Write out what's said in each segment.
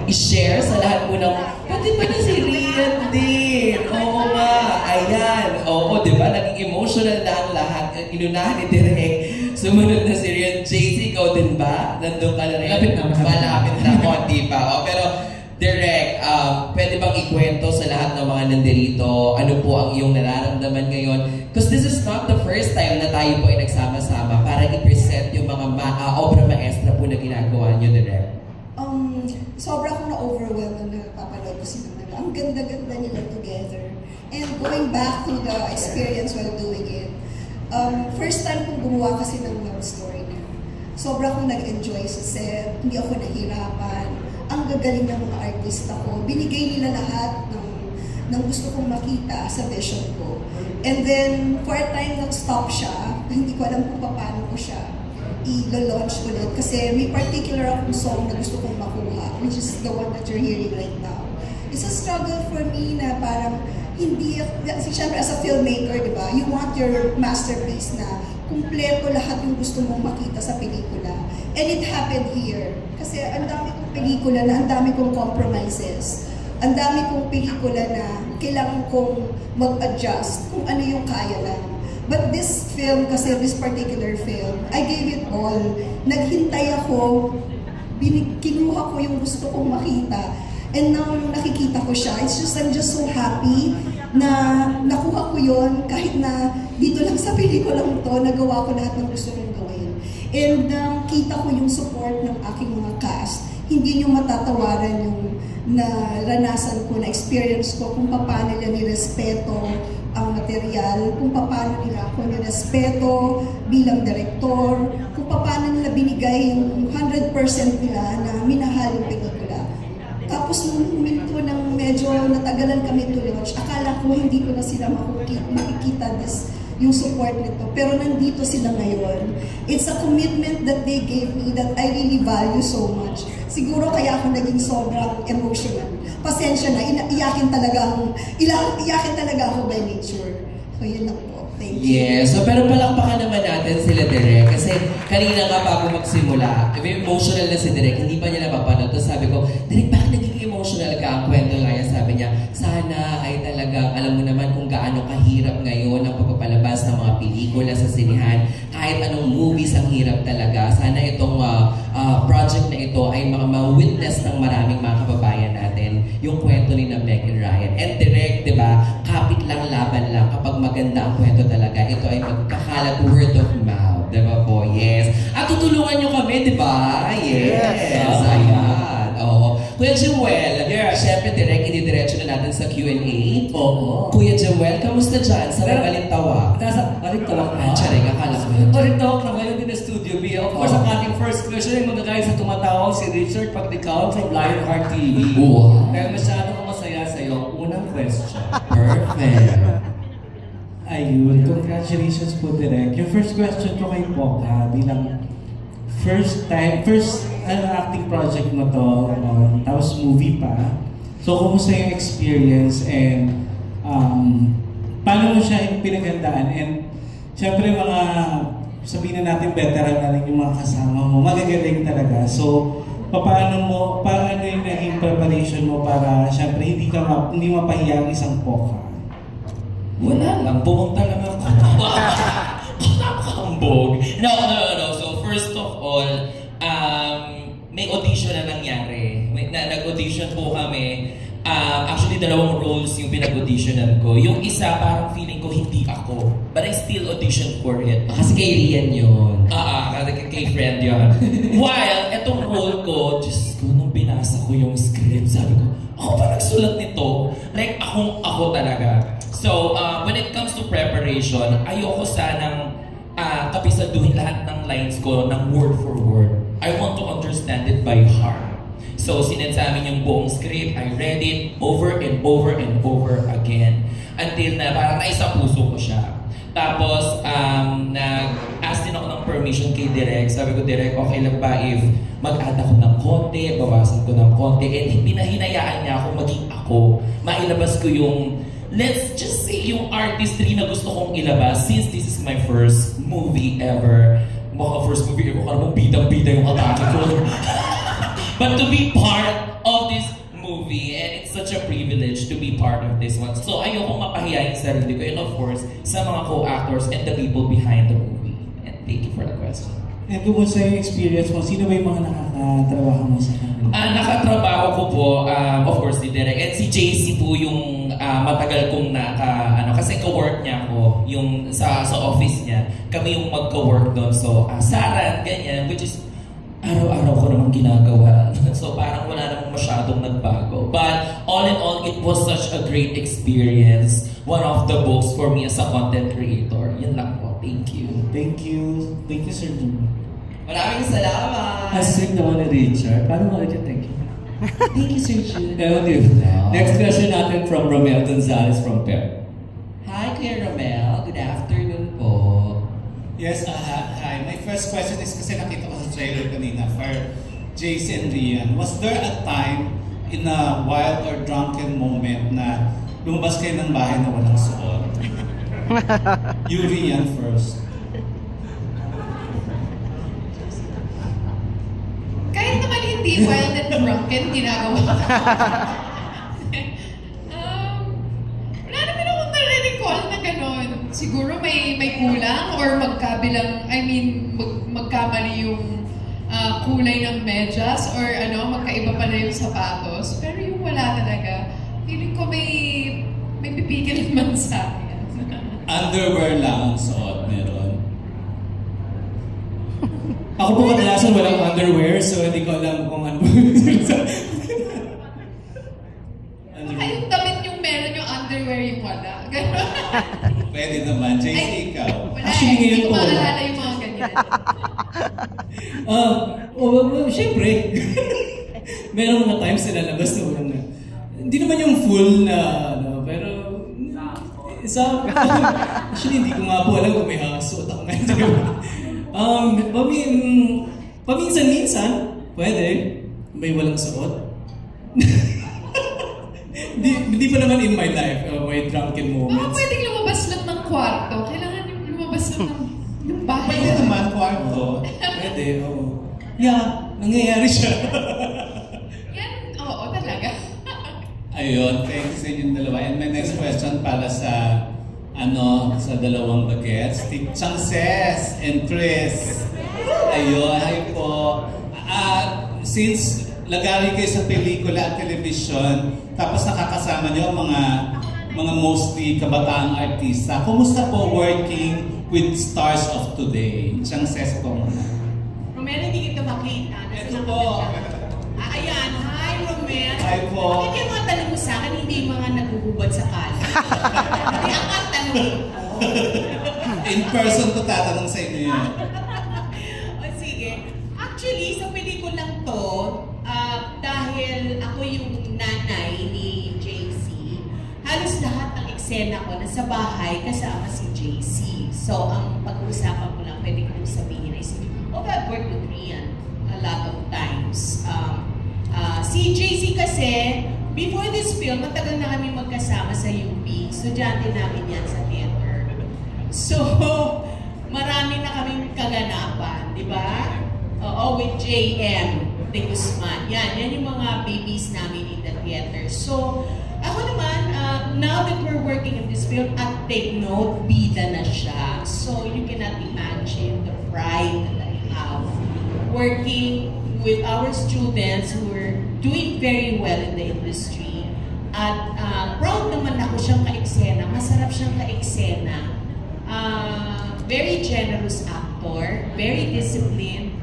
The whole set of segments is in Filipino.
i-share sa lahat mo ng, pati pa na si Rian din. Oo nga, ayan. Oo, di ba? Naging emotional na ang lahat. Inunahan ni Direk. Sumunod na si Rian. JC, ikaw din ba? Nandun ka na rin. Malapit na. Konti pa. O, pero, Direk, pwede bang ikwento sa lahat ng mga nandirito ano po ang iyong nararamdaman ngayon? Because this is not the first time na tayo po ay nagsama-sama para i-present yung mga obra maestra po na ginagawa niyo, Direk. Sobra akong na-overwhelm na napapanood ko sila. Ang ganda-ganda nila together. And going back to the experience while doing it, first time kong gumawa kasi ng love story na. Sobra akong nag-enjoy sa set, hindi ako nahirapan. Ang gagaling ng mga artista ko. Binigay nila lahat ng gusto kong makita sa vision ko. And then, for a time, nag-stop siya. Hindi ko alam kung paano ko siya i-launch ulit. Kasi may particular akong song na gusto kong makuha, which is the one that you're hearing right now. It's a struggle for me na parang hindi, siyempre as a filmmaker, di ba? You want your masterpiece na kumpleto lahat yung gusto mong makita sa pelikula. And it happened here. Kasi ang dami kong pelikula na ang dami kong compromises. Ang dami kong pelikula na kailangan kong mag-adjust kung ano yung kaya lang. But this film, kasi this particular film, I gave it all. Naghintay ako, kinuha ko yung gusto kong makita. And now, nung nakikita ko siya, I'm just so happy na nakuha ko yon kahit na dito lang sa pelikulang to, nagawa ko lahat ng gusto kong gawin. And kita ko yung support ng aking mga cast. Hindi nyo matatawaran yung naranasan ko, na experience ko, kung paano nila nirespeto ang material, kung paano nila ako nirespeto bilang direktor, kung paano nila binigay yung 100% nila na minahal yung pelikula. Tapos nung huminto ng medyo natagalan kami to launch, akala ko hindi ko na sila makikita yung support nito. Pero nandito sila ngayon. It's a commitment that they gave me that I really value so much. Siguro kaya ako naging sobrang emotional. Pasensya na, iyakin talaga ako by nature. So yun lang po. Thank you. Yeah, so pero palakpakan naman natin sila, Direk. Kasi kanina nga bago magsimula, emotional na si Direk, hindi pa niya napapanood. Tapos sabi ko, Direk, bakit naging emotional ka? Ang kwento nga yan, sabi niya, sana ay talagang alam mo naman kung gaano kahirap ngayon ang pagpapalabas ng mga pelikula sa sinihan. Kahit anong movies ang hirap talaga. Sana itong project na ito ay ma-witness ng maraming mga kababayan natin yung kwento ni na Meg and Ryan. And Direk, di ba, kapit lang, laban lang. Kapag maganda ang kwento talaga, ito ay magkakalat word of mouth. Di ba po? Yes. At tutulungan nyo kami, di ba? Yes. Ayan. Oo. Kuya Jewel, syempre direct, inidiretso na natin sa Q&A. Oo. Kuya Jewel, kamusta dyan sa Balintawak? Nasa Balintawak na. Charing, akala ko yun. Balintawak na ngayon din na Studio B. Of course, ang ating first question ay magagaya sa tumatawag si Richard Pagdikaw from Lionheart TV. Wow. Kaya masyado ko masaya sa iyo. Unang question. Perfect. Ayun, congratulations po, Direk. Yung first question ko kay Poca, bilang first acting project mo to, tapos movie pa. So, kumusta yung experience and paano mo siya pinagandaan? And syempre mga, sabihin na natin, veteran na rin yung mga kasama mo, magagaling talaga. So, paano yung naging preparation mo para syempre hindi mapahiya ang isang Poca? Wala lang, pumunta lang ako. Nakakambog. No. So first of all, may audition na nangyari. Nag-audition po kami. Actually, 2 roles yung pinag-auditionan ko. Yung isa, parang feeling ko hindi ako. But I still auditioned for it. Kasi kay Rian yun. Kay friend yun. While, etong role ko, Diyos ko, nung binasa ko yung script, sabi ko, ako ba nagsulat nito? Like, ako talaga. So, when it comes to preparation, ayoko sanang kapisaduhin lahat ng lines ko ng word for word. I want to understand it by heart. So, sinend sa amin yung buong script, I read it over and over and over again. Until na parang naisa puso ko siya. Tapos, nag-ask din ako ng permission kay Direk. Sabi ko, Direk, okay lang ba if mag-add ako ng konti, bawasan ko ng konti, and pinahinayaan niya ako maging ako. Mailabas ko yung, let's just say, yung artistry na gusto kong ilabas since this is my first movie ever. Baka first movie ever, karang bidang-bida yung atake ko. But to be part of this such a privilege to be part of this one. So ayokong mapahiya yung sarili ko, and of course, sa mga co-actors and the people behind the movie. And thank you for the question. And kumusta yung experience mo? Sino ba yung mga nakakatrabaho mo sa kanila? Nakatrabaho ko po, of course, si Derek. And si JC po yung matagal kong kasi ka-work niya ako, yung sa office niya. Kami yung magka-work doon. So, Saran, ganyan, which is araw-araw ko namang ginagawa. So, parang wala namang masyadong nagbago. But, all in all, it was such a great experience. One of the books for me as a content creator. Yun lang po. Thank you. Thank you. Thank you, Sir Jimmy. Maraming salamat! Hashtag naman ni Richard. Paano mo ulit thank you? Thank you, Sir Jimmy. Next question natin from Romel Gonzalez from PEP. Hi, Kuya Romel. Good afternoon po. Yes, hi. My first question is kasi nakita ko sa trailer kanina for JC and Rian. Was there a time in a wild or drunken moment na lumabas kayo ng bahay na walang suot? You, Rian, first. Kahit naman hindi wild and drunken, ginagawa ko. Wala naman akong nare-recall na gano'n. Siguro may kulang or magkamali yung kulay ng medyas or magkaiba pala yung sapatos. Pero yung wala talaga, feeling ko may pipigil naman sa akin. Underwear lang ang suot, meron. Ako po kadalasan walang underwear, so hindi ko alam kung ano. Baka yung damit yung meron, yung underwear yung wala. Gano'n. Pwede naman. JC, ikaw. Wala Actually, hindi ngayon ko po, wala. maalala yung mga ganyan. Siyempre. Meron mga times na lalabas na walang na. Hindi naman yung full na, pero actually, hindi ko nga po alam kung may suot ako ngayon. Paminsan-minsan, pwede. May walang suot. Hindi pa naman in my life, may drunken Baka moments. pwedeng lumabas lang ng kwarto. Kailangan yung lumabas lang ng bahay. Pwede naman, kwarto. Pwede, oo. Yeah, nangyayari siya. Yan, oo, talaga. Ayun, thank you sa inyong dalawa. And my next question para sa sa dalawang bagets, Chances and Chris. Ayun, hi po. Since lagari kayo sa pelikula at television, tapos nakakasama nyo mga mostly kabataang artista, kumusta po working with stars of today? Chances po muna. Romel, hindi kita makita. Ito po. Ayan, hi Romel. Hi po. Bakit yung mga tanong mo sa akin, hindi yung mga naguhubad sa kala? Hindi ang tanong mo. In person ko tatanong sa inyo yun. O sige. Actually, sa pelikulang to, dahil ako yung nanay ni JC, halos lahat ng eksena ko nasa bahay kasama si JC. So, ang pag-uusapan ko lang, pwede kong sabihin ay I've worked with Rian a lot of times. Si JC kasi, before this film, matagal na kami magkasama sa UP. Estudyante namin yan sa theater. So, marami na kaming kaganapan, di ba? With JM de Guzman. Yan yung mga babies namin in the theater. So, ako naman, now that we're working in this film, at take note, bida na siya. So, you cannot imagine the pride that I have working with our students who are doing very well in the industry. At proud naman ako siyang ka-eksena. Masarap siyang ka-eksena. Very generous actor. Very disciplined.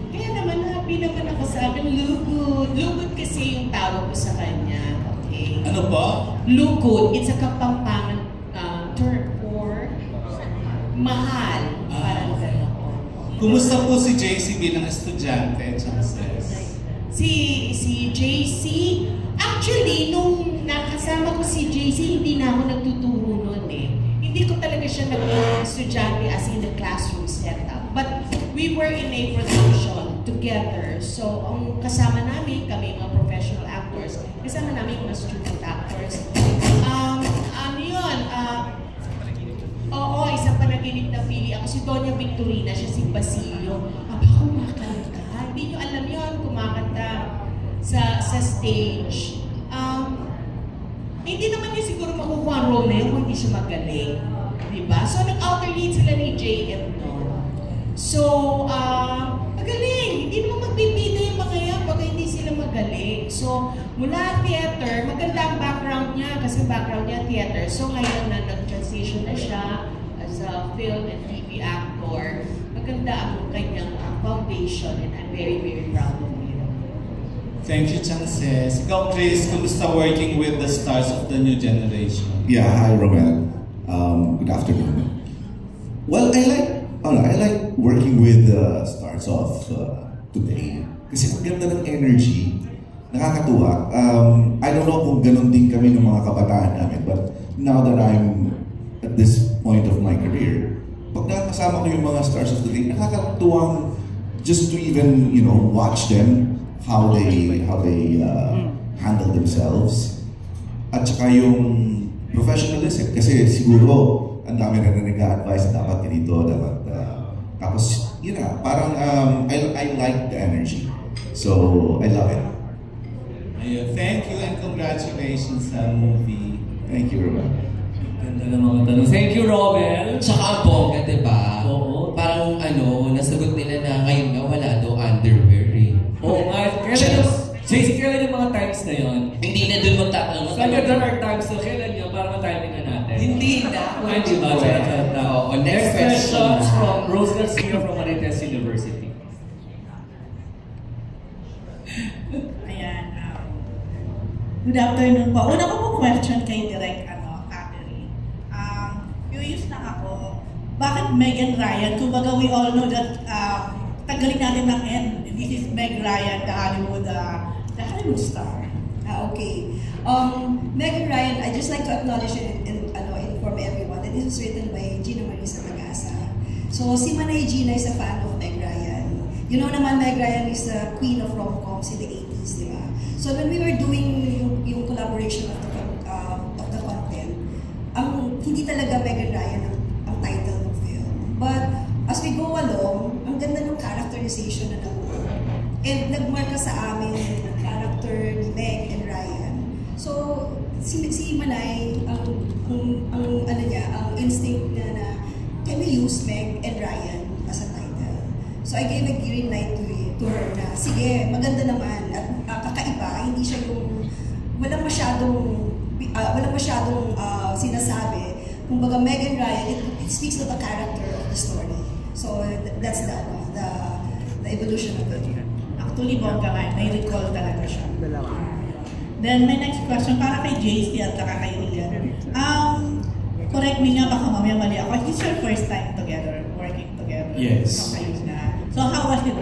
Kaya naman, happy naman ako sa akin. Lugod. Lugod kasi yung tawag ko sa kanya. Okay? Ano po? Lugod. It's a Kapampangan term for mahal. Parang gano'n. Kumusta po si JC bilang estudyante, Chances? Si JC, actually, nung nakasama ko si JC, hindi na ako nagtuturo noon eh. Hindi ko talaga siya nag-estudyante as in the classroom setup. But we were in a production together. So, ang kasama namin, kami mga professional actors, kasama namin mga student actors. Isang panaginip na pili ako. Si Doña Victorina, siya si Basilio. Aba, kumakanta. Hindi nyo alam yun, kumakanta sa stage. hindi naman niya siguro makukuha ang role na yun kung hindi siya magaling. Diba? So, nag-outer lead sila ni JM noon. So, magaling. Hindi naman magbibida yung mga yan pag hindi sila magaling. So, mula theater, maganda ang background niya kasi background niya theater. So, ngayon na nag-transition na siya as a film and TV actor, maganda ang kanyang foundation and I'm very, very proud of him. Thank you, Chances. Ikaw, Chris, kumusta working with the stars of the new generation? Yeah, hi, Romel. Good afternoon. Well, I like working with the stars of today. Kasi ang ganda ng energy, nakakatuwa. I don't know kung ganun din kami ng mga kabataan namin, but now that I'm at this point of my career, pag nakakasama ko yung mga stars of today, nakakatuwang just to even, watch them, how they handle themselves. At saka yung professionalism, kasi siguro ang dami na nag-a-advise na dapat ganito, dapat tapos parang I like the energy, so I love it. Ayun, thank you and congratulations sa movie. Thank you, Romel. Ganda ng mga tanong. Thank you, Romel. Tsaka ang bongga, diba? Oo. Parang nasagot nila na ngayon nga wala daw underwear eh. Oo nga. Kailan yung mga times na yun? Hindi na dun magtatanong. So, there are times na kailan yun para matiming na natin. Hindi na. Hindi ba? Oo, next questions question from Rose Garcia from Marites University. Ayan. Good afternoon po. Una ko po question kay Direk Catherine. Curious lang ako, bakit Meg and Ryan? Kumbaga we all know that tanggalin natin ng N. This is Meg Ryan, the Hollywood star. Okay. Meg and Ryan, I just like to acknowledge and inform everyone that this was written by Gina Marisa Tagasa. So si Manay Gina is a fan of Meg Ryan. You know naman, Meg Ryan is the queen of rom-coms in the 80s, di ba? So when we were doing yung collaboration of the content, hindi talaga Meg and Ryan ang title ng film. But as we go along, ang ganda ng characterization na nabuo. And nagmarka sa amin yung character ni Meg and Ryan. So, si Manay, ang instinct niya na, can we use Meg and Ryan as a title? So, I gave a green light to her na, sige, maganda naman, at kakaiba, hindi siya yung, walang masyadong sinasabi. Kumbaga, Meg and Ryan, it speaks to the character of the story. So, that's the evolution of it. Actually, bongga nga, may recall talaga siya. Then, my next question, para kay JC at saka kay Ian. Correct me nga, baka mamaya mali ako. Is this your first time together, working together? Yes. Okay, so, how was it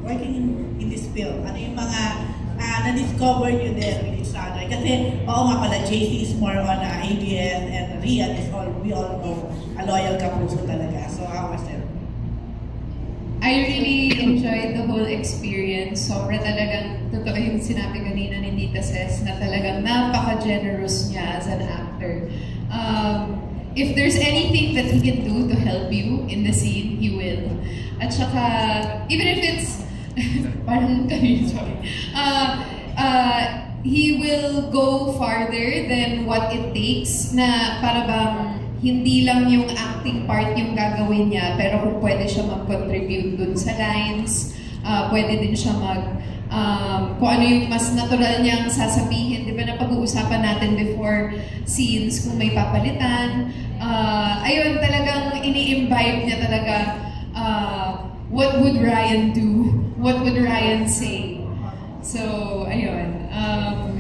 working in this film? Ano yung mga na-discover nyo there with each other? Kasi, oo nga pala, JC is more on ABS and Rian is we all know, a loyal kapuso talaga. So, how was it? I really enjoyed the whole experience. Sobra talagang, totoo yung sinabi kanina ni Tita Ses, na talagang napaka-generous niya as an actor. If there's anything that he can do to help you in the scene, he will. At saka, even if it's, parang kami, sorry. He will go farther than what it takes na para bang hindi lang yung acting part yung gagawin niya, pero kung pwede siya mag-contribute dun sa lines, pwede din siya kung ano yung mas natural niyang sasabihin. Di ba na pag-uusapan natin before scenes kung may papalitan. Ayun, talagang ini-imbibe niya talaga what would Ryan do? What would Ryan say? So, ayun.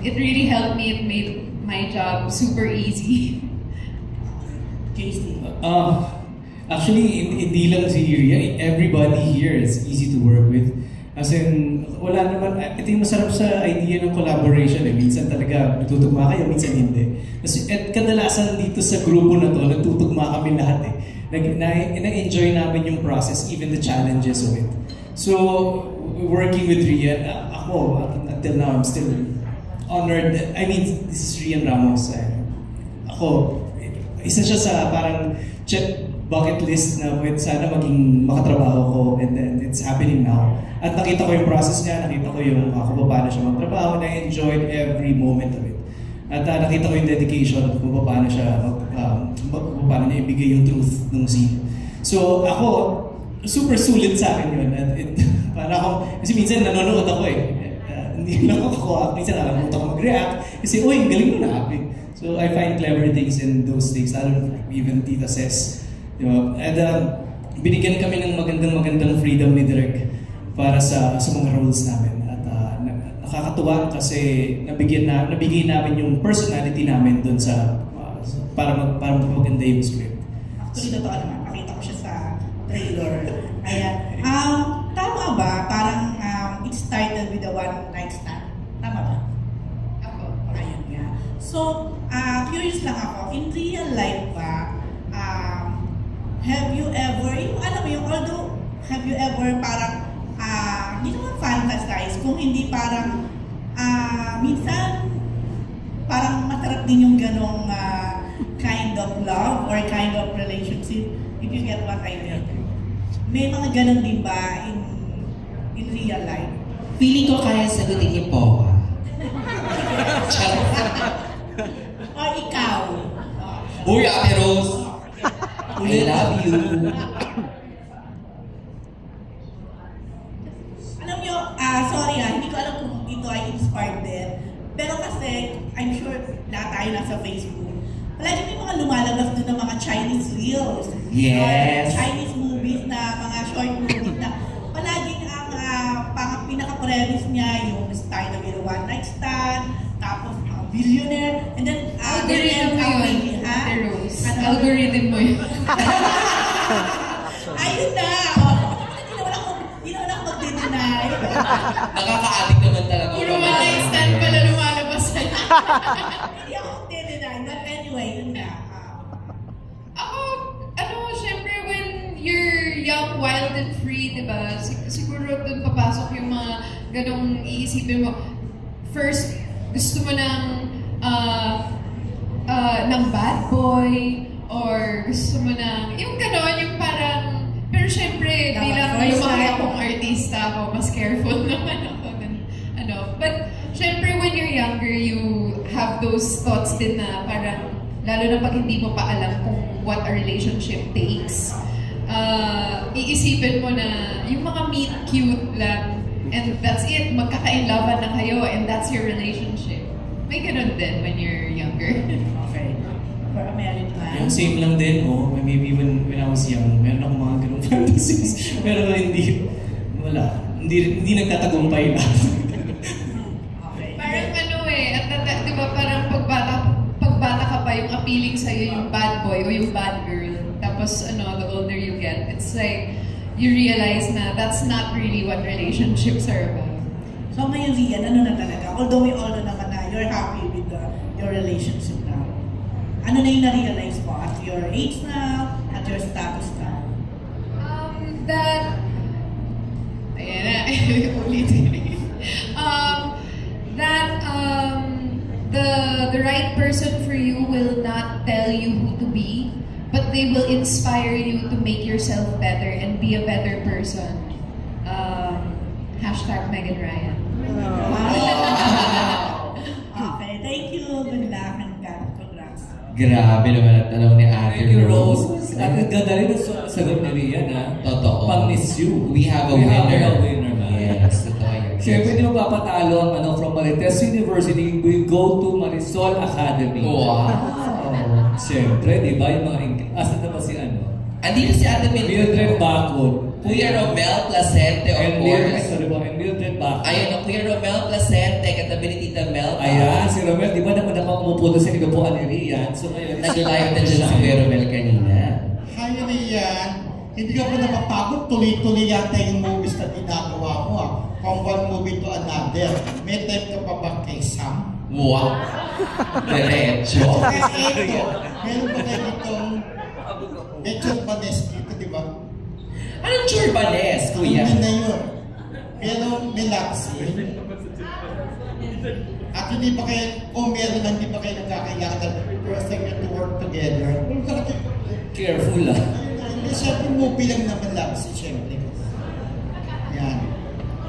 It really helped me. It made my job super easy. Actually, hindi lang si Ria, everybody here is easy to work with. As in, wala naman, ito yung masarap sa idea ng collaboration eh. Minsan talaga natutugma kayo, minsan hindi. At kadalasan dito sa grupo na to, natutugma kami lahat eh. Na-enjoy namin yung process, even the challenges of it. So, working with Rian, ako, until now, I'm still honored. I mean, this is Rian Ramos. Ako, isa siya sa parang check bucket list na sana maging makatrabaho ko, and then it's happening now. At nakita ko yung process niya, nakita ko yung kung paano siya magtrabaho, and I enjoyed every moment of it. At nakita ko yung dedication kung paano siya paano niya ibigay yung truth ng scene. So ako, super sulit sa akin yun. At para ako, kasi minsan nanonood ako hindi lang ako, minsan nakalimutan ako mag-react. Kasi, uy, galing mo na. So I find clever things in those things. Even Tita says. Diba? And binigyan kami ng magandang freedom ni Direk para sa mga roles namin. At nakakatuwa kasi nabigay namin yung personality namin dun sa para maganda yung script. Actually, totoo naman. Nakita ko siya sa trailer. Ayan. Tama ba? Parang it started with a one-night stand. Tama ba? Ako. Ayun nga. So, curious lang ako. In real life ba, have you ever, although, have you ever parang, hindi naman fantasize, kung hindi parang, minsan, parang masarap din yung ganong kind of love or kind of relationship, if you get what I mean. May mga ganon din ba in real life? Feeling ko kaya sagutin ni Poca. O ikaw? Uy, Ate Rose! I love you! Alam nyo, sorry hindi ko alam kung ito ay inspired din. Pero kasi, I'm sure lahat tayo nasa Facebook. Palagi may mga lumalabas doon ng mga Chinese reels. Yes! Chinese movies na, mga short movies na palaging ang pinaka-premise niya yung start of a one-night stand, tapos billionaire, and then algorithm mo yun, Ate Rose. Algorithm mo yun. Ayun na! Hindi naman ako mag-deny. Nakaka-addict naman talaga. Puro one-night stand pala lumalabas sa'yo. Hindi ako mag-deny. But anyway, yun na. Ako, syempre when you're young, wild and free, diba? Siguro dun papasok yung mga ganong iisipin mo. First, gusto mo ng bad boy, or gusto mo ng, yung gano'n, yung parang, pero syempre, bilang lumaki akong artista ako, mas careful naman ako. But syempre, when you're younger, you have those thoughts din na parang, lalo na pag hindi mo pa alam kung what a relationship takes, iisipin mo na yung mga meet cute lang, and that's it, magkaka-inlovean na kayo, and that's your relationship. May ganun din when you're younger. Okay. For a married man. Yung same lang din, maybe when I was young, meron akong mga ganung fantasies. Pero wala. Hindi nagtatagumpay na. Okay. Parang di ba parang pagbata ka pa, yung appealing sa'yo yung bad boy o yung bad girl. Tapos the older you get, it's like, you realize na that's not really what relationships are about. So ngayon, Rian, ano na talaga? Although we all know naman na you're happy with your relationship now. Ano na yung na-realize mo at your age now, at your status now? The right person for you will not tell you who to be, but they will inspire you to make yourself better and be a better person. #Megan Ryan. Okay, thank you. Good luck and congrats. Grabe naman ang tanong ni Ate Rose. At ganda rin ang sagot ni Rian, ha? Totoo. Pang-miss you. We have a winner. We have a winner, man. Yes, totoo yun. Siyempre, di mo papatalo ang from Marites University, we go to Marisol Academy. Wow. Siyempre, di ba? Yung mga asa na ba si Andito si Ate Mildred Bacon. Kuya Romel Placente, of course. And Mildred Bacon. Ayun, Kuya Romel Placente, katabi ni Tita Mel. Ayan, si Romel, di ba naman ako umupo sa inupuan ni Rian? So ngayon, nag-live na dyan si Kuya Romel kanina. Hi Rian, hindi ka ba napapagod? Tuloy-tuloy yata yung movies na ginagawa mo From one movie to another. May time ka pa ba kay Sam? Wow! Diretso. Kaya ito, meron ba kayo ditong Churbanes dito, di ba? Anong Churbanes, Kuya? Hindi na yun. Pero may lapse. At hindi pa kayo, kung meron lang, hindi pa kayo nagkakailangan first time to work together. Careful lang. Hindi, syempre movie lang naman lapse, syempre. Yan.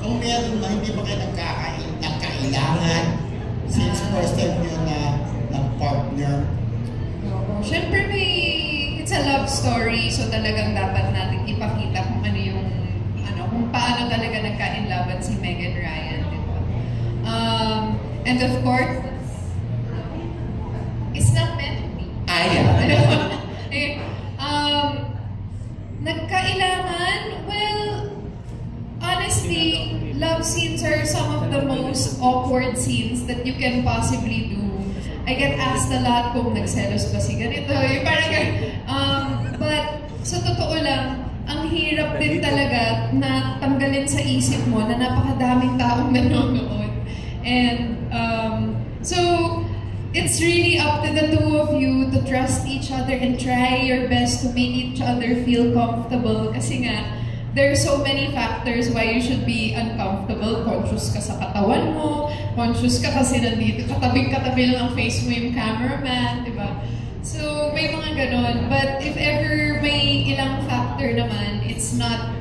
Kung meron lang, hindi pa kayo nagkakailangan since first time nyo na partner? Siyempre it's a love story, so talagang dapat natin ipakita kung ano yung, kung paano talaga nagka-inlaban si Meg and Ryan, di ba? And of course, it's not meant to be. Nagkailangan, well, honestly, love scenes are some of the most awkward scenes that you can possibly do. I get asked a lot kung nagselos ba si ganito. But sa totoo lang, ang hirap din talaga na tanggalin sa isip mo na napakadaming taong nanonood. And so, it's really up to the two of you to trust each other and try your best to make each other feel comfortable. Kasi nga, there are so many factors why you should be uncomfortable. Conscious ka sa katawan mo, conscious ka kasi nandito, katabi lang ang face mo yung cameraman, di ba? So, may mga ganon. But if ever may ilang factor naman, it's not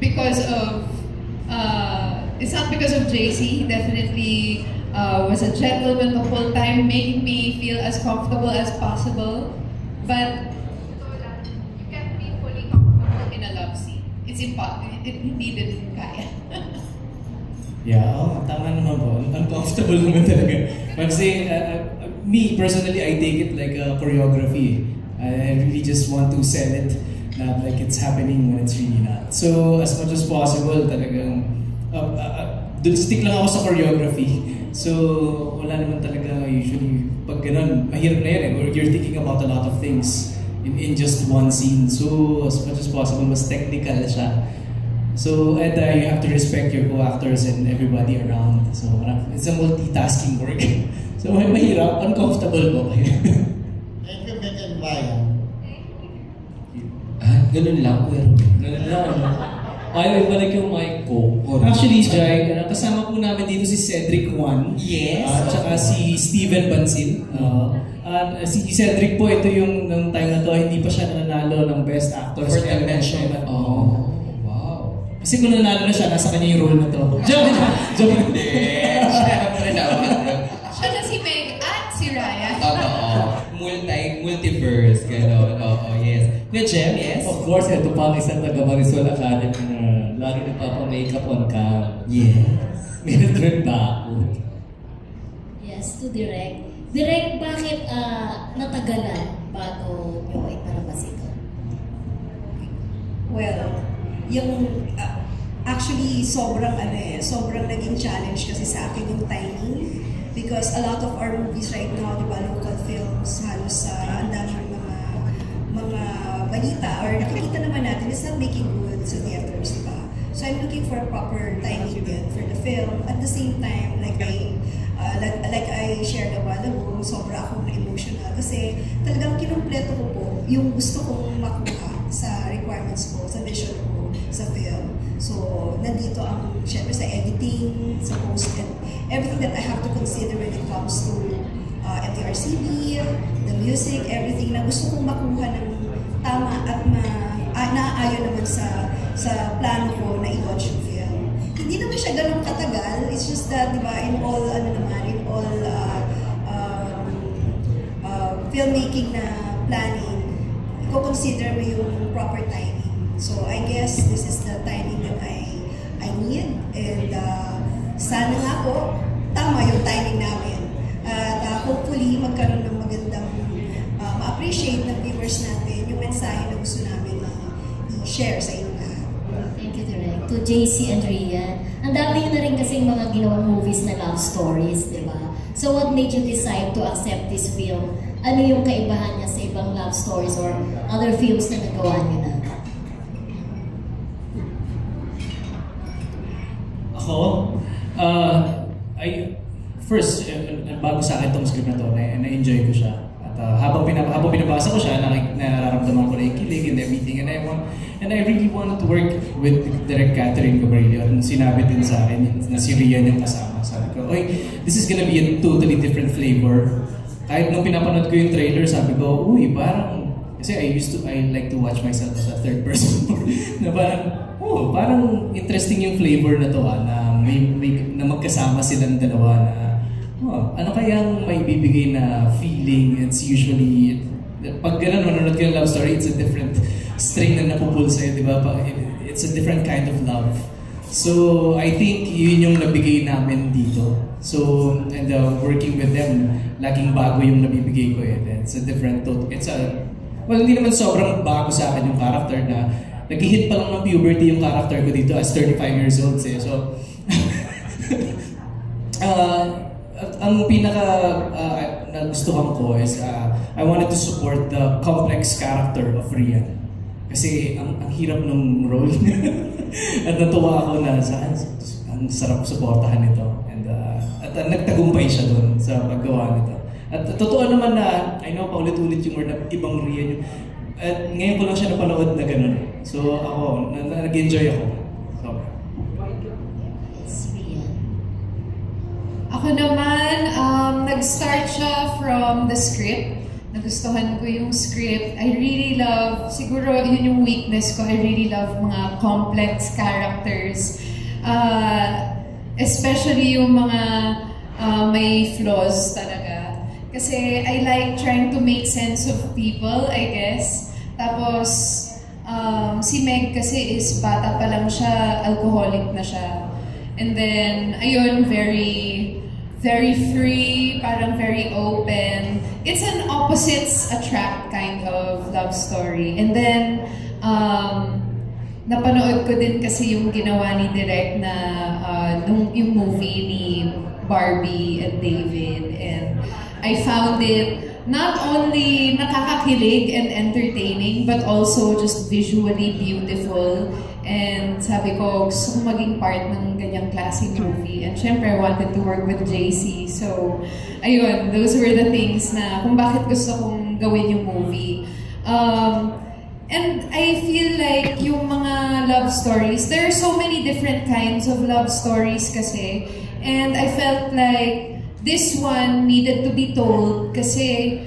because of JC. He definitely was a gentleman the whole time, making me feel as comfortable as possible. But you can't be fully comfortable in a love scene. It's impossible. Hindi din kaya. Yeah, tama naman po. Uncomfortable naman talaga. Kasi me personally, I take it like a choreography. I really just want to sell it, not like it's happening when it's really not. So as much as possible, talagang stick lang ako sa choreography. So wala naman talaga usually pag ganun, mahirap na yan eh. You're thinking about a lot of things in just one scene. So as much as possible, mas technical siya. So and you have to respect your co-actors and everybody around. So it's a multitasking work. So mahirap, uncomfortable po. Thank you, Meg and Ryan. Ganun lang, Ganun lang. Ayaw ibalik yung mic ko. Actually, Jai, kasama po namin dito si Cedric Juan. Yes. At saka si Steven Bansil. Si Cedric po, ito yung nung time na to, hindi pa siya nanalo ng Best Actor For the mention. Wow. Kasi kung nanalo na siya, nasa kanya yung role na to. Joke. Hindi. Siyempre naman. Siya na si Meg at si Ryan. Multiverse. Gano'n. Yes. Kuya Jem, yes? Of course, ito pa ang isang taga-Marisol Academy na lagi nagpapa-makeup on cam. Yes. Minatreat ba ako? Yes, to direct. Direct, bakit natagalan bago nyo ipalabas ito? Well, yung actually sobrang naging challenge kasi sa akin yung timing because a lot of our movies right now, di ba, local films, halos ang daming mga balita or nakikita naman natin is not making good sa theaters, di ba? So I'm looking for a proper timing din for the film. At the same time, like I shared a while ago, sobra akong na-emotional kasi talagang kinumpleto ko po yung gusto kong makuha sa requirements ko, sa vision ko sa film. So, nandito ang, syempre, sa editing, sa post, and everything that I have to consider when it comes to MTRCB, the music, everything na gusto kong makuha ng tama at naaayon naman sa plano ko na i-launch yung film. Hindi naman siya ganun katagal, it's just that, di ba, in all filmmaking na planning, i-consider mo yung proper timing. So I guess this is the timing that I need, and sana nga po tama yung timing namin. At hopefully magkaroon ng magandang ma-appreciate ng viewers natin yung mensahe na gusto namin i-share sa inyo lahat. Thank you, Direk. To JC and Rian, ang dami na rin kasing mga ginawang movies na love stories, di ba? So what made you decide to accept this film? Ano yung kaibahan niya sa ibang love stories or other films na nagawa niyo na? First, bago sa akin itong script na to, na-enjoy ko siya. At habang binabasa ko siya, nararamdaman ko na yung kilig and everything. And I really wanted to work with Direk Catherine Cabrillo. And sinabi din sa akin na si Rian yung kasama. Sabi ko, this is gonna be a totally different flavor. Kahit nung pinapanood ko yung trailer, sabi ko, parang, kasi I like to watch myself as a third person. Na parang interesting yung flavor na to, na magkasama silang dalawa na ano kayang may bibigay na feeling? It's usually, pag ganun, manonood ka ng love story, it's a different string na napupul sa'yo, di ba? It's a different kind of love. So, I think yun yung nabigay namin dito. So, and working with them, laging bago yung nabibigay ko eh. It's a different, well, hindi naman sobrang bago sa akin yung character na nag-hit pa lang ng puberty yung character ko dito as 35 years old eh. So, ang pinaka nagustuhan ko is I wanted to support the complex character of Rian. Kasi ang hirap ng role niya. At natuwa ako na ang sarap suportahan nito. And at nagtagumpay siya doon sa paggawa nito. At totoo naman na, I know paulit-ulit yung word na ibang Rian. At ngayon ko lang siya napanood na gano'n. So ako, nag-enjoy ako. So, ako naman, nag-start siya from the script. Nagustuhan ko yung script. I really love, siguro yun yung weakness ko, I really love mga complex characters. Especially yung mga may flaws talaga. Kasi I like trying to make sense of people, I guess. Tapos, si Meg kasi is bata pa lang siya, alcoholic na siya. And then, ayun, very free, parang very open. It's an opposites attract kind of love story. And then, napanood ko din kasi yung ginawa ni Direk na yung movie ni Barbie and David. And I found it not only nakakakilig and entertaining, but also just visually beautiful. And sabi ko, gusto ko maging part ng ganyang klaseng movie. And syempre, I wanted to work with JC. So, ayun, those were the things na kung bakit gusto kong gawin yung movie. And I feel like yung mga love stories, there are so many different kinds of love stories kasi. And I felt like this one needed to be told kasi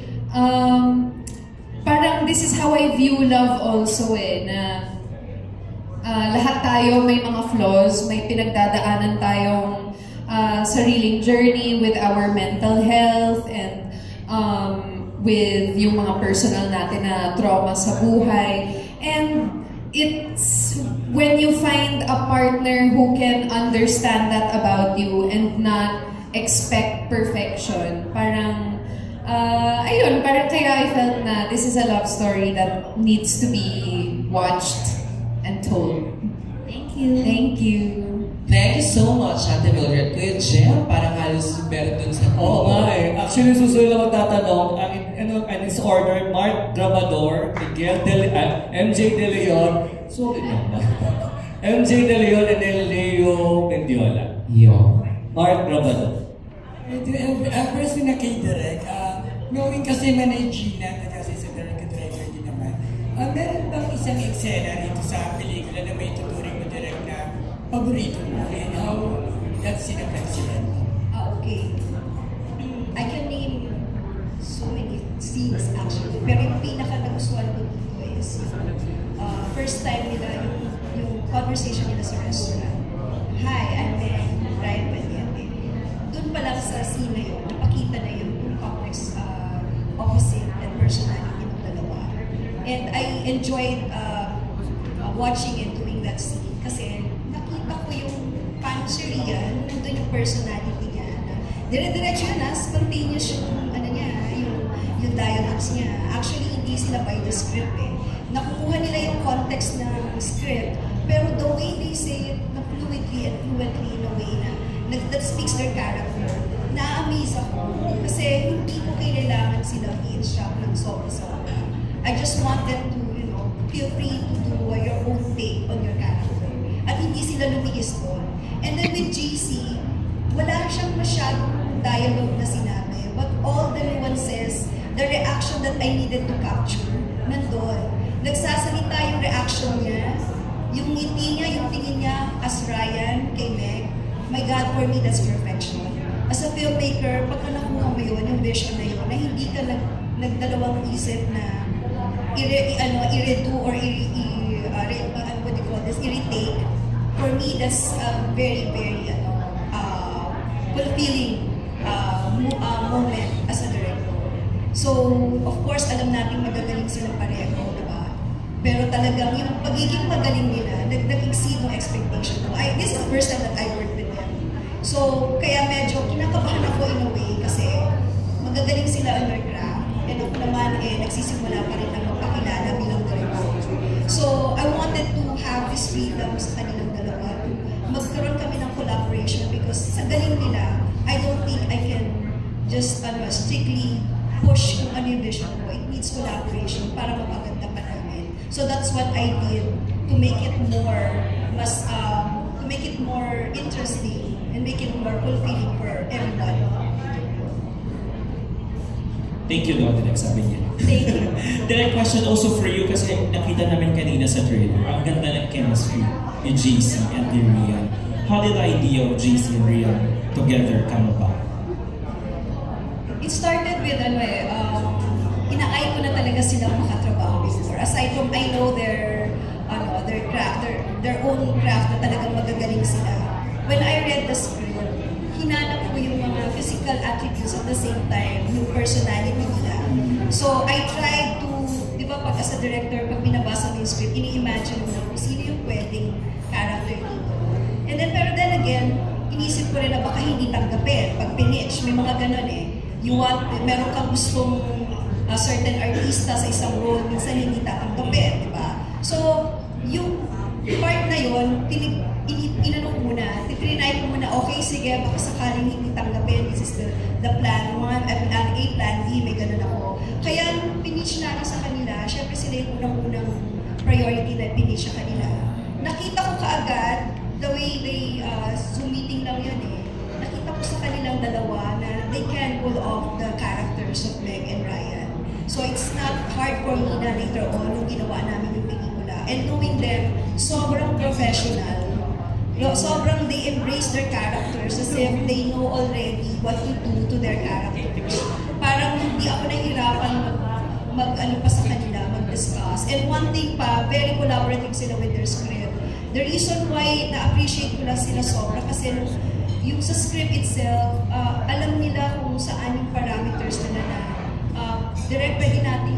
parang this is how I view love also eh, na lahat tayo may mga flaws, may pinagdadaanan tayong sariling journey with our mental health and with yung mga personal natin na trauma sa buhay. And it's when you find a partner who can understand that about you and not expect perfection. Parang, ayun, parang kaya I felt na this is a love story that needs to be watched and told. Thank you. Thank you. Thank you so much, Ate Mildred. Kuya Jem, parang halos meron dun sa... Oo nga eh. Actually, susunod lang magtatanong, ang is order, Mark Grabador, MJ De Leon, sorry naman. MJ De Leon and Leo Mendiola. Yo. Mark Grabador. First na kay Direk, knowing kasi managina na kasi sa director din naman, meron bang isang eksena dito sa pelikula na may tuturing mo Direk na paborito mo and how that's sinapagsilan? Okay. I can name so many scenes actually, pero yung pinaka nagustuhan ko dito is first time nila yung conversation nila sa restaurant. Hi, I'm Meg, Ryan Panyete. Doon pa lang sa scene na yun, napakita na yung complex opposite and personality ng dalawa. And I enjoyed watching and doing that scene kasi nakita ko yung paano si Rian, nandun yung personality niya. Dire-diretso na, spontaneous yung ano niya, yung dialogues niya. Actually, hindi sila by the script eh. Nakukuha nila yung context ng script, pero the way they say it, na fluidly and fluently in a way na that speaks their character, na-amaze ako. Kasi hindi ko kailangan sila i-instruct ng sobra-sobra. I just want them to, feel free to do your own take on your character. At hindi sila lumiis doon. And then with JC, wala siyang masyadong dialogue na sinabi, but all the nuances, the reaction that I needed to capture, nandun. Nagsasalita yung reaction niya, yung ngiti niya, yung tingin niya as Ryan kay Meg. My God, for me, that's perfection. As a filmmaker, pagka nakuha mo yun, yung vision na yun, na hindi ka nagdalawang isip na i-redo or what do you call this, i-retake. For me, that's very, very fulfilling moment as a director. So, of course, alam natin magagaling sila pareho, di ba? Pero talagang yung pagiging magaling nila, nag-exceed ng expectation ko. This is the first time that I worked with them. So, kaya medyo kinakabahan ako in a way kasi magagaling sila on their craft. And ako naman, nagsisimula pa rin na magpakilala bilang director. So, I wanted to have this freedom sa kanilang dalawa. Magkaroon kami ng collaboration because sa galing nila, I don't think I can just strictly push kung ano yung vision ko. It needs collaboration para mapaganda pa namin. So that's what I did to make it more interesting and make it more fulfilling for everyone. Thank you, Dr. Direk, sabi niya. Thank you. Direct question also for you kasi nakita namin kanina sa trailer. Ang ganda ng chemistry ni JC and ni Rian. How did the idea of JC and Rian together come about? It started with ina-eye ko na talaga silang makatrabaho before. Aside from I know their craft, their own craft na talagang magagaling sila. When I read the script, hinanap ko yung mga physical attributes at the same time, yung personality nila. So I tried to, di ba pag as a director, pag binabasa mo yung script, ini-imagine mo na kung sino yung pwedeng character dito. And then, pero then again, inisip ko rin na baka hindi tanggapin. Pag pinitch, may mga ganun meron kang gustong certain artista sa isang role, minsan hindi tatanggapin, di ba? So, yung part na yun, inanong muna, titrinay ko muna, okay, sige, baka sakaling hindi tanggapin, this is the plan 1, plan A, plan B, may ganun ako. Kaya, pinitch namin sa kanila, syempre sila yung unang-unang priority na pinitch sa kanila. Nakita ko kaagad, the way they, Zoom meeting lang yun nakita ko sa kanilang dalawa na they can pull off the characters of Meg and Ryan. So it's not hard for me na later on nung ginawa namin yung pelikula. And knowing them, sobrang professional. Sobrang they embrace their characters as if they know already what to do to their characters. Parang hindi ako nahihirapan mag-ano pa sa kanila, mag-discuss. And one thing pa, very collaborative sila with their script. The reason why na-appreciate ko lang sila sobra kasi yung sa script itself, alam nila kung saan yung parameters nila na direct pwede natin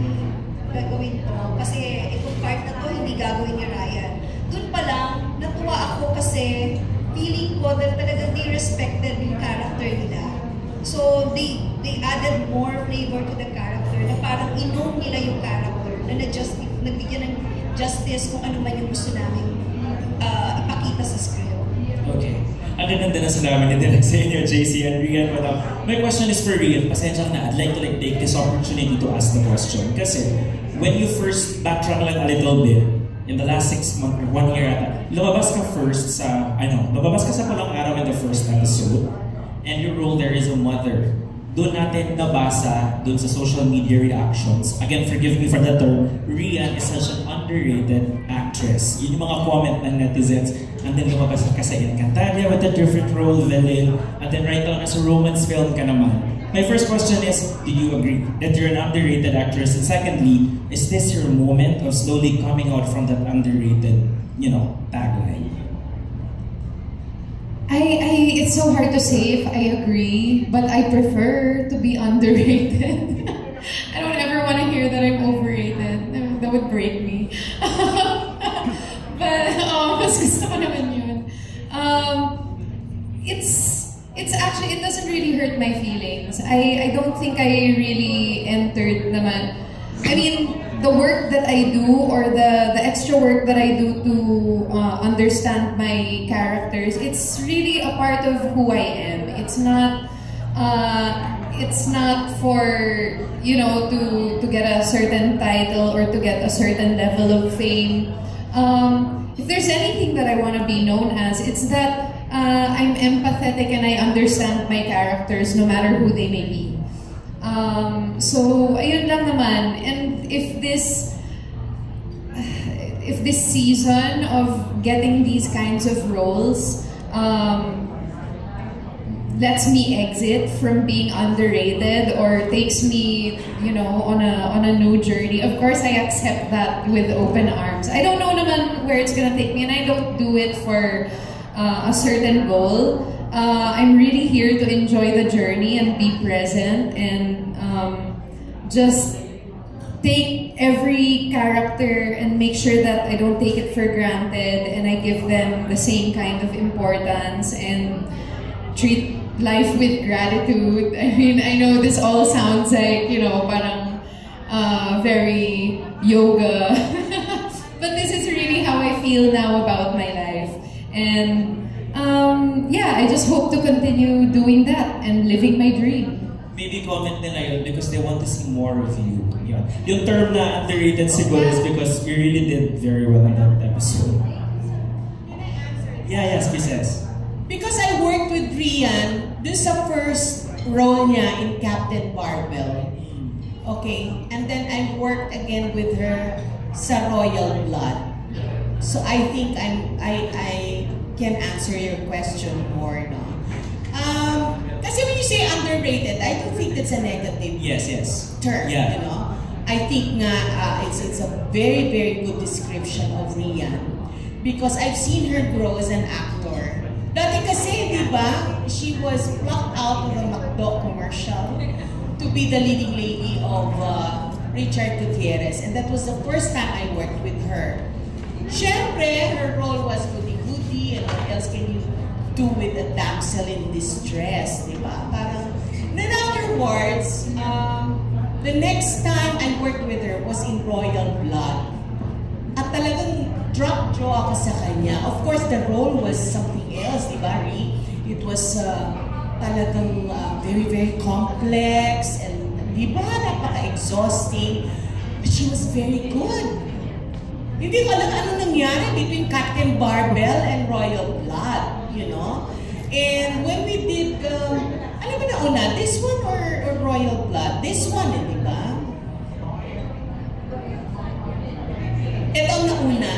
gagawin to kasi itong part na to hindi gagawin ni Ryan. Doon pa lang, natuwa ako kasi feeling ko that talagang they respected yung character nila. So they added more flavor to the character na parang inom nila yung character na nagbigyan ng justice kung ano man yung gusto namin ipakita sa script. Okay. Ang ganda na sa namin ni Direk sa inyo, JC and Rian. My question is for Rian. Pasensya na, I'd like to take this opportunity to ask the question. Kasi, when you first backtrack lang a little bit, in the last 6 months, or 1 year ata, lumabas ka sa Palang Araw in the first episode, and your role there is a mother. Doon natin nabasa, doon sa social media reactions, again, forgive me for the term, Rian is such an underrated actress. Yun yung mga comment ng netizens. And then lumabas ka sa Encantadia with a different role, villain, and then right now, nasa romance film ka naman. My first question is, do you agree that you're an underrated actress? And secondly, is this your moment of slowly coming out from that underrated, tagline? It's so hard to say if I agree, but I prefer to be underrated. I don't ever want to hear that I'm overrated. That would break me. But mas gusto ko naman yun. It's actually, it doesn't really hurt my feelings. I don't think I really entered naman. I mean, the work that I do or the extra work that I do to understand my characters, it's really a part of who I am. It's not for, to get a certain title or to get a certain level of fame. If there's anything that I want to be known as, it's that I'm empathetic and I understand my characters no matter who they may be. So, ayun lang naman. And if this season of getting these kinds of roles lets me exit from being underrated or takes me, on a new journey, of course I accept that with open arms. I don't know naman where it's gonna take me, and I don't do it for a certain goal. I'm really here to enjoy the journey and be present and just take every character and make sure that I don't take it for granted and I give them the same kind of importance and treat life with gratitude. I mean, I know this all sounds like, you know, parang very yoga, but this is really how I feel now about my life. And yeah, I just hope to continue doing that and living my dream. Maybe comment nila yun because they want to see more of you. Yeah. Yung term na underrated siguro is because we really did very well in that episode. Yeah, yes, Princess. Because I worked with Rian, this is the first role niya in Captain Barbell. Okay, and then I worked again with her sa Royal Blood. So I think I can answer your question more, no? Kasi when you say underrated, I don't think that's a negative term, yeah. You know? I think nga it's a very, very good description of Rian because I've seen her grow as an actor. Dati kasi, di ba, she was plucked out of a McDo commercial to be the leading lady of Richard Gutierrez, and that was the first time I worked with her. Siyempre, her role was goody-goody, and what else can you do with a damsel in distress, di ba? Parang, then afterwards, the next time I worked with her was in Royal Blood. At talagang drop-draw ako sa kanya. Of course, the role was something else, di ba, Ri? It was talagang very, very complex and di ba, napaka-exhausting. But she was very good. Hindi ko alam ano nangyari between Captain Barbell and Royal Blood, you know? And when we did, alam mo na una, this one or Royal Blood? This one, di ba? Ito na una.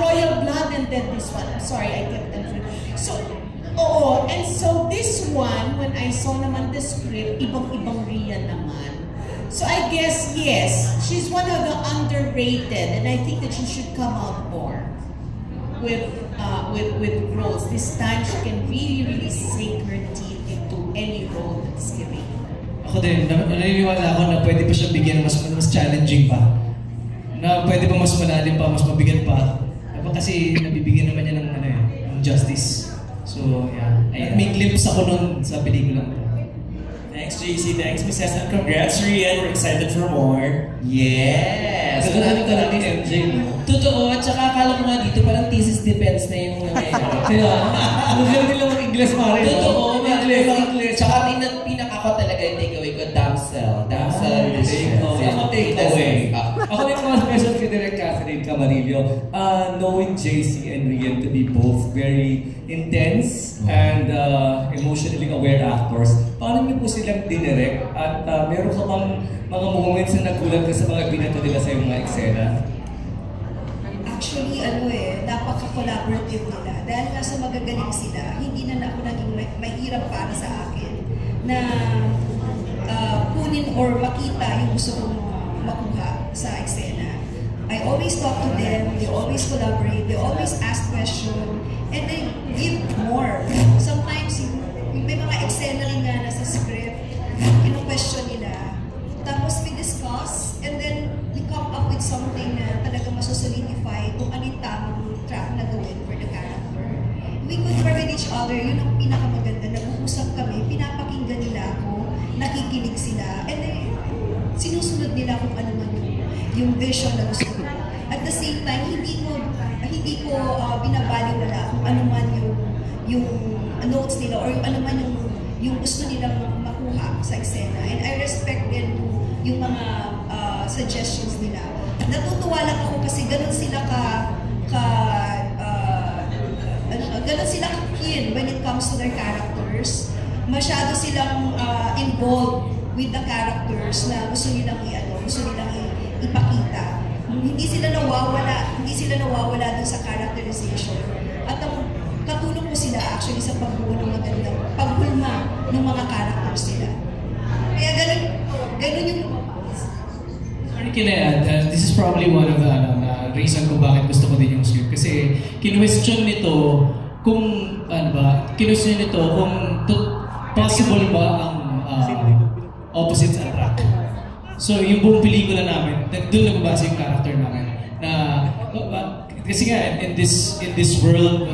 Royal Blood and then this one. I'm sorry, I kept them. So, oo. And so this one, when I saw naman the script, ibang-ibang Rian naman. So I guess, yes, she's one of the underrated and I think that she should come out more with roles. This time, she can really, really sink her teeth into any role that's given. Ako din, naniniwala ako na pwede pa siyang bigyan ng mas challenging pa. Na pwede pa mas malalim pa, mas mabigat pa. Kasi nabibigyan naman niya ng justice. So, yeah. May glimpse ako nun sa pelikula ko. Thanks, JC. Thanks, Miss S. And congrats, Rian. We're excited for more. Yes! Ganda namin ka namin MJ, no? Totoo, at saka akala ko nga dito parang thesis defense na yung nangyayari. Kaya, hindi nila mag-Ingles pa rin. Totoo, mag-Ingles. Tsaka pinaka ko talaga yung takeaway ko, damsel. Damsel in distress. Ako takeaway. Ako din mga special kay Direk Catherine Camarillo. Knowing JC and Rian to be both very intense and emotionally aware actors, paano niyo po silang dinirect? At meron ka bang mga moments na nagulat ka sa mga binato nila sa yung mga eksena? Actually, napaka-collaborative nila. Dahil nasa magagaling sila, hindi na ako naging mahirap para sa akin na kunin or makita yung gusto kong makuha sa eksena. I always talk to them, they always collaborate, they always ask questions, and they give more. Sometimes, may mga eksena rin nga nasa script, question nila. Tapos we discuss, and then we come up with something na talaga masosolidify kung ano yung tamang track na gawin for the character. We could each other, yun ang pinakamaganda. Nag-uusap kami, pinapakinggan nila ako, nakikinig sila, and then sinusunod nila kung ano man yung vision na gusto ko. At the same time, hindi ko binabaliwala kung ano man yung notes nila or ano man yung gusto nilang makuha sa eksena. And I respect din yung mga suggestions nila. Natutuwa lang ako kasi ganun sila keen when it comes to their characters. Masyado silang involved with the characters na gusto nilang ipakita. Hindi sila nawawala dun sa characterization. At ang katulong ko sila actually sa pagbuo ng magandang paghulma ng mga characters nila. Kaya ganun yung lumabas. Sorry, can I add? This is probably one of the reason kung bakit gusto ko din yung script. Kasi kinwestiyon nito kung ano ba, kinusyon nito kung possible ba ang opposites attract. So yung buong pelikula namin, doon nagbabase yung character namin na kasi nga in this world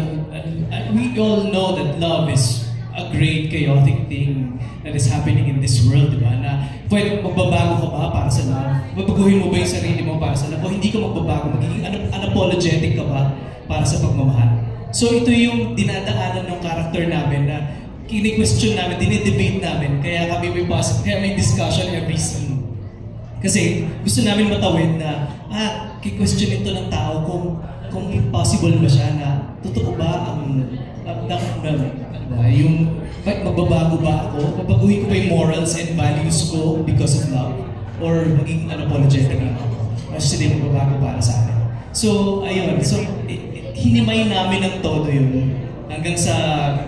we all know that love is a great chaotic thing that is happening in this world, di ba? Na pwede magbabago ka ba para sa love? Babaguhin mo ba yung sarili mo para sa love? O hindi ka magbabago? Magiging unapologetic ka ba para sa pagmamahal? So ito yung dinadaanan ng character namin na kini-question namin, dinidebate namin, kaya kami kaya may discussion every scene. Kasi gusto namin matawid na, ki-question ito ng tao kung possible ba siya na totoo ba ang yung magbabago ba ako? Babaguhin ko ba yung morals and values ko because of love? Or magiging unapologetic ako? Kasi hindi magbabago para sa akin. So, ayun. So, hinimay namin ng todo yun. Hanggang sa,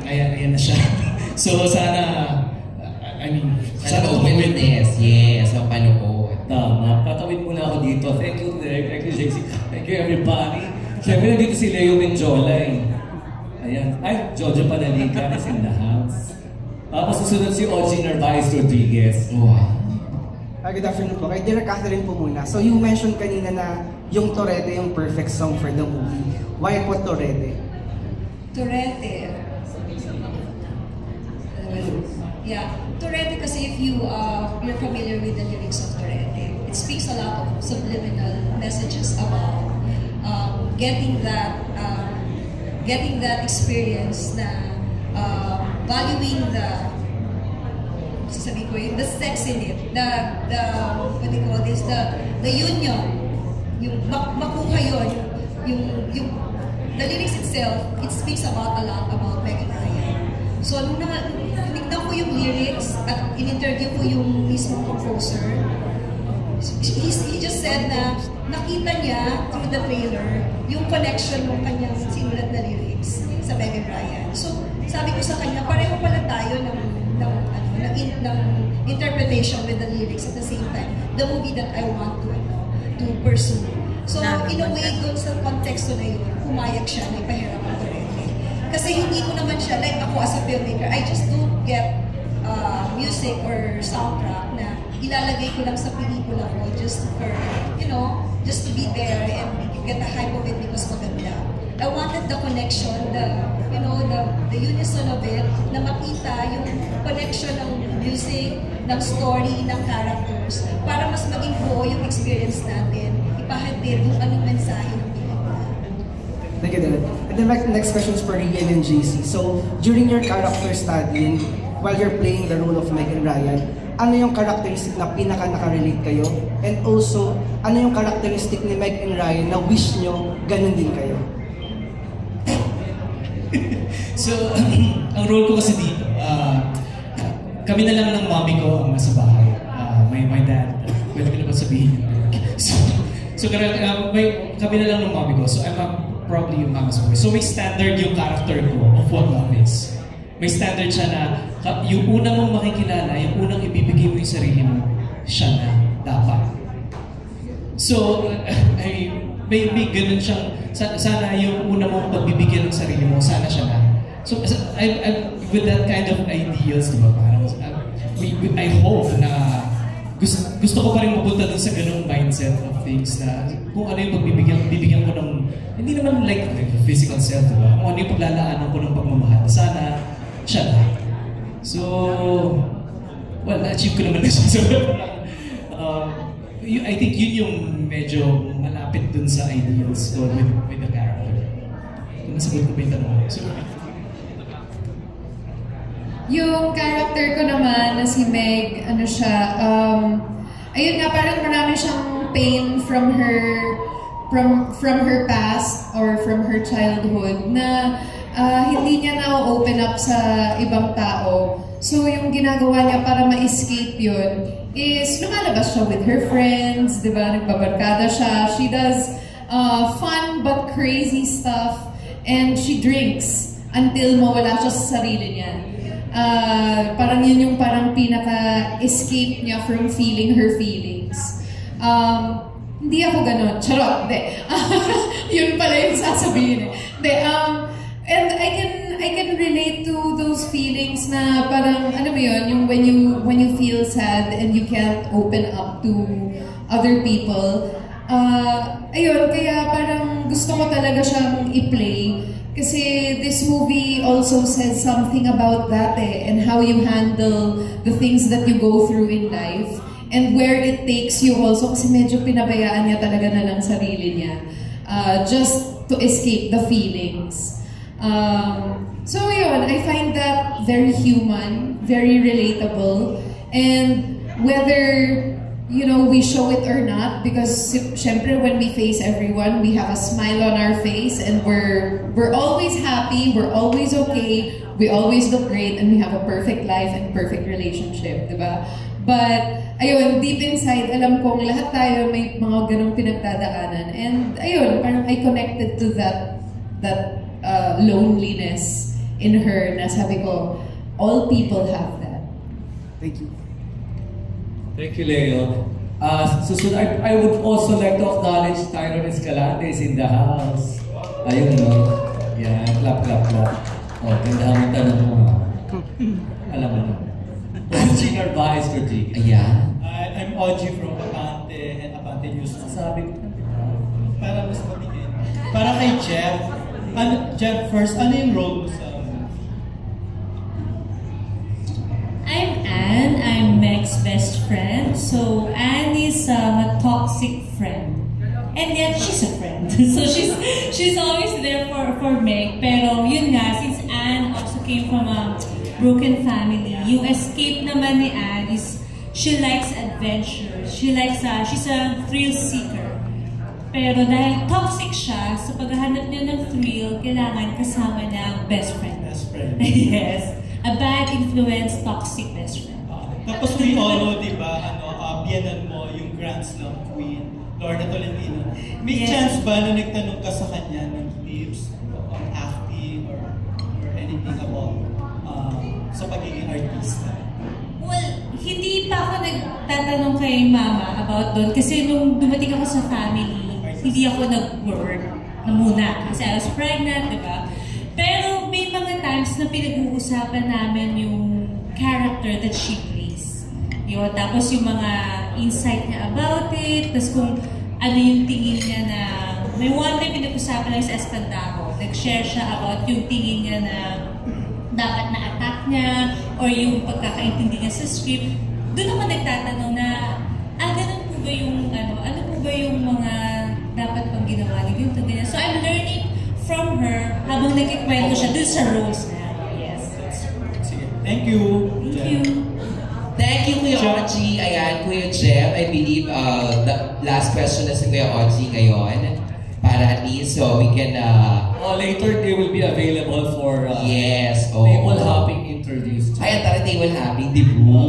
ayan na siya. So, sana, sana openness. Yes, ang panood. Tama. Tatawid muna ako dito. Thank you, Derek. Thank you, JC. Thank you, everybody. Siyempre, nandito si Leo Menjola eh. Ayan. Ay, Jojo Panalica is in the house. Tapos susunod si Oji Narvaez Rodriguez. Wow. Good afternoon po. Kay Derek Catherine po muna. So you mentioned kanina na yung Torete yung perfect song for the movie. Why po Torete? Torete. Yeah. Torete kasi if you're familiar with the lyrics of Torete, it speaks a lot of subliminal messages about getting that experience na valuing the sex in it, what do you call this, the union, yung makuha yun, yung the lyrics itself, it speaks a lot about Meg and Ryan. So nung tinignan ko yung lyrics at in-interview ko yung mismong composer, he just said na nakita niya through the trailer yung connection ng kanyang sinulat na lyrics sa Meg and Ryan. So, sabi ko sa kanya, pareho pala tayo ng interpretation with the lyrics at the same time. The movie that I want to pursue. So, in a way, doon sa konteksto na yun, pumayag siya na ipahiram ang Torete. Kasi hindi ko naman siya, like ako as a filmmaker, I just don't get music or soundtrack na ilalagay ko lang sa pelikula ko just for, just to be there and get the hype of it because maganda. I wanted the connection, the unison of it, na makita yung connection ng music, ng story, ng characters, para mas maging buo yung experience natin, ipahatid kung anong mensahe ng pelikula. Thank you, Derek. And then my next question is for Rian and JC. So, during your character studying, while you're playing the role of Meg and Ryan, ano yung characteristic na pinaka-nakarelate kayo? And also, ano yung characteristic ni Meg and Ryan na wish nyo ganun din kayo? So, ang role ko kasi dito, kami na lang ng mommy ko ang nasa bahay. My dad, pwede ko na ba sabihin yun? So kami na lang ng mommy ko. So I'm probably yung mama's boy. So may standard yung character ko of what love is. May standard siya na yung unang mong makikilala, yung unang ibibigay mo yung sarili mo, siya na dapat. So, may ganun siyang, sana yung unang mong pagbibigyan ng sarili mo, sana siya na. So, with that kind of ideals, diba, parang, I hope na gusto ko pa rin mapunta dun sa ganung mindset of things na kung ano yung bibigyan ko ng, hindi naman like physical self, diba? Kung ano yung paglalaanan ko ng pagmamahal, sana siya na. So, well, na-achieve ko naman na siya. I think yun yung medyo malapit dun sa ideals ko with the character. Kung nasagot ko ba yung tanong? Yung character ko naman na si Meg, ayun nga, parang marami siyang pain from her past or from her childhood na hindi niya na-open up sa ibang tao. So yung ginagawa niya para ma-escape yun is lumalabas siya with her friends, di ba? Nagbabarkada siya. She does fun but crazy stuff and she drinks until mawala siya sa sarili niya. Parang yun yung parang pinaka-escape niya from feeling her feelings. Hindi ako ganon. Charot, hindi. Yun pala yung sasabihin. Hindi, And I can relate to those feelings na parang, ano mo yun, yung when you feel sad and you can't open up to other people. Ayun, kaya parang gusto ko talaga siyang i-play. Kasi this movie also says something about that and how you handle the things that you go through in life. And where it takes you also, kasi medyo pinabayaan niya talaga na lang sarili niya. Just to escape the feelings. So yun, I find that very human, very relatable, and whether, you know, we show it or not, because syempre when we face everyone, we have a smile on our face, and we're always happy, we're always okay, we always look great, and we have a perfect life and perfect relationship, diba? But ayun, deep inside, alam kong lahat tayo may mga ganong pinagdadaanan, and ayun, parang I connected to that loneliness in her na sabi ko, all people have that. Thank you. Thank you, Leo. Susunod, I would also like to acknowledge Tyron Escalante is in the house. Ayun, no? Yan, clap, clap, clap. Oh, ganda ang tanong mo. Alam mo na. OG Narvaez ko, G. Ayan. I'm OG from Apante and Apante News. Sabi ko, para mas mabigyan. Para kay Jeff. Jeff, first, ano yung role mo sa... I'm Anne. I'm Meg's best friend. So Anne is a toxic friend, and yet she's a friend. So she's always there for Meg. Pero yun nga, since Anne also came from a broken family, yung escape naman ni Anne is she likes adventure. She's a thrill seeker. Pero dahil toxic siya, sa paghahanap niya ng thrill, kailangan kasama niya ang best friend. Best friend. Yes. A bad influence, toxic best friend. Tapos we all know, di ba, biyanan mo yung Grand Slam Queen, Lorna Tolentino. May chance ba na nagtanong ka sa kanya ng tips on acting or anything about sa pagiging artista? Well, hindi pa ako nagtatanong kay Mama about doon kasi nung dumating ako sa family, hindi ako nag-work na muna kasi I was pregnant, di ba? Pero may mga times na pinag-uusapan namin yung character that she plays. Yun, tapos yung mga insight niya about it, tapos kung ano yung tingin niya na... May one time pinag-usapan lang sa Espandaco, nag-share siya about yung tingin niya na dapat na-attack niya or yung pagkakaintindi niya sa script. Doon ako nagtatanong na, ganun po ba yung, ano po ba yung mga dapat pang ginawa niyo yung ganyan. So I'm learning from her habang nagkikwento siya dun sa roles na. Yes. Thank you. Thank you. Thank you, Kuya Oji. Ayan, Kuya Jeff, I believe the last question na si Kuya Oji ngayon. Para at least so we can... later they will be available for yes, table hopping interviews. Ay, ang table hopping, di ba?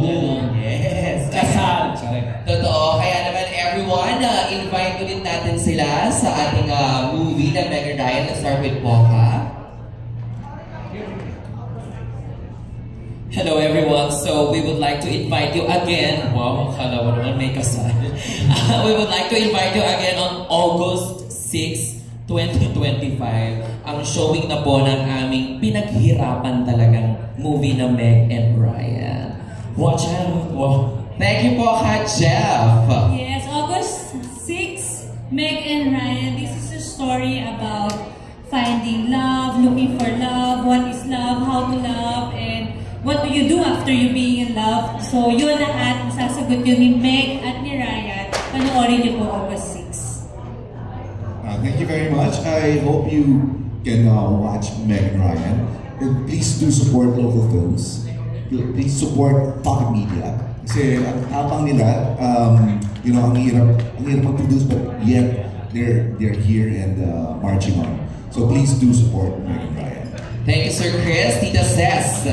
Yes. Kasal. Totoo. Kaya naman everyone, invite ulit natin sila sa ating movie na Meg and Ryan. Let's start with Poca. Hello everyone, so we would like to invite you again. Wow, akala mo naman may kasal. We would like to invite you again on August 6, 2025. Ang showing na po ng aming pinaghirapan talagang movie na Meg and Ryan. Watch out! Wow. Thank you po, Jeff. Yes, August 6, Meg and Ryan. This is a story about finding love, looking for love, what is love, how to love, and what do you do after you being in love? So yun lahat, masasagot yun ni Meg at ni Ryan. Panoorin niyo po August 6. Thank you very much. I hope you can watch Meg and Ryan. And please do support local films. Please support Pocket Media. Kasi ang tapang nila, you know, ang hirap mag-produce, but yet they're here and marching on. So please do support Meg and Ryan. Thank you, Sir Chris. Tita Cess.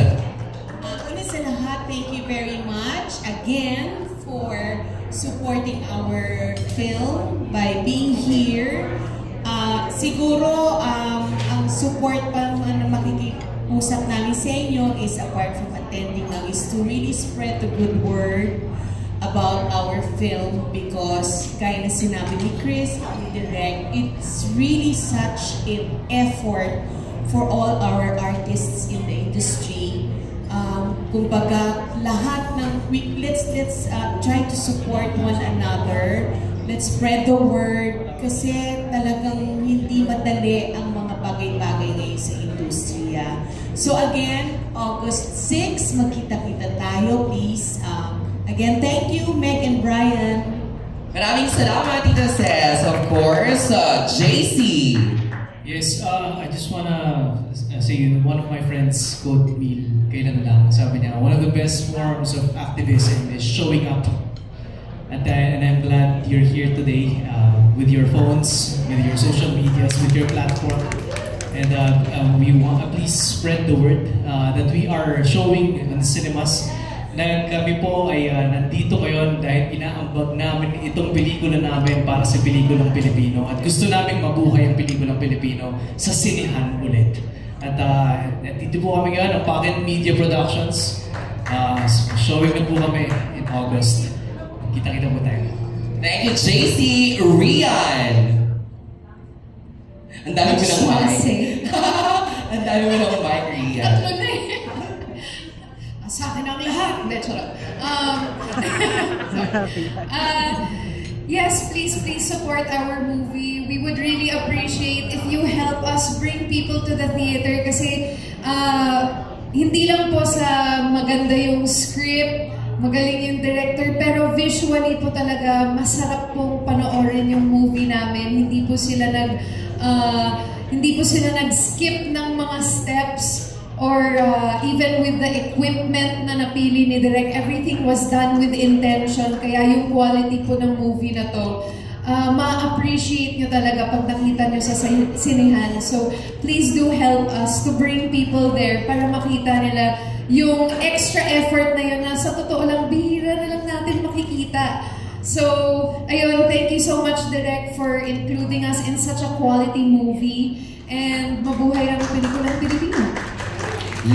Sa lahat, thank you very much again for supporting our film by being here. Siguro, ang support pa na makikiusap namin sa inyo is apart from attending now is to really spread the good word about our film because gaya na sinabi ni Chris, direct, it's really such an effort for all our artists in the industry. Kumbaga, lahat ng let's try to support one another. Let's spread the word kasi talagang hindi madali ang mga bagay-bagay ngayon sa industriya. So again, August 6, magkita-kita tayo, please. Again, thank you, Meg and Brian. Maraming salamat, Tita Ses. Of course, JC. Yes, I just wanna say, one of my friends quote me kailan lang, sabi niya, one of the best forms of activism is showing up. And I'm glad you're here today with your phones, with your social medias, with your platform. And we want to please spread the word that we are showing in the cinemas na kami po ay nandito ngayon dahil inaambag namin itong pelikula namin para sa pelikulang Pilipino. At gusto namin mabuhay ang pelikulang Pilipino sa sinehan ulit. At dito po kami ngayon, ang Pocket Media Productions. Showing na po kami in August. Kita-kita po tayo. Thank you, JC. Rian! Ang dami mo ng mic. Ang dami mo ng mic, Rian. Sa akin ang lahat. Hindi, charot. Yes, please support our movie. We would really appreciate if you help us bring people to the theater kasi hindi lang po sa maganda yung script, magaling yung director, pero visually po talaga masarap pong panoorin yung movie namin. Hindi po sila nag-skip ng mga steps or even with the equipment na napili ni Direk. Everything was done with intention, kaya yung quality po ng movie na to ma-appreciate nyo talaga pag nakita nyo sa sinehan. So please do help us to bring people there para makita nila yung extra effort na yun na sa totoo lang, bihira na lang natin makikita. So, ayun, thank you so much, Direk, for including us in such a quality movie. And mabuhay ang pelikulang Pilipino.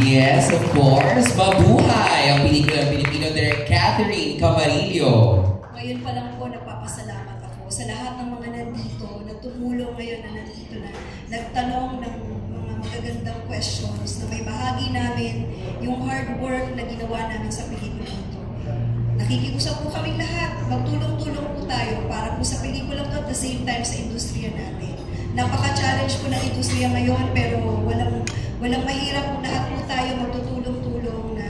Yes, of course. Mabuhay ang pelikulang Pilipino, Direk Catherine Camarillo. Ngayon pa lang po, nagpapasalamat ako sa lahat ng mga nandito, na tumulong ngayon na nandito na nagtanong ng mga magagandang questions na may bahagi namin yung hard work na ginawa namin sa pelikula ito. Nakikiusap po kaming lahat, magtulong-tulong po tayo para po sa pelikula ito at the same time sa industriya natin. Napaka-challenge po ng industriya ngayon pero walang mahirap po, lahat po tayo magtutulong-tulong na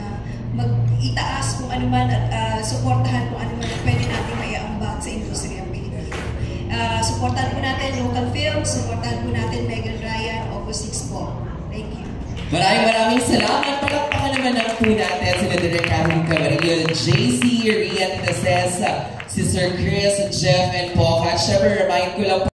mag-itaas kung ano man at suportahan kung ano man na pwede natin maiambag sa industriya ng Pilipinas. Suportahan po natin local films, suportahan po natin Meg and Brian, August 6 po. Thank you. Maraming salamat. Palakpakan naman ang po natin sila Direk Catherine Camarillo, JC, Rian, Tita Ses, si Sir Chris, Jeff, and Poca. At syempre, remind ko lang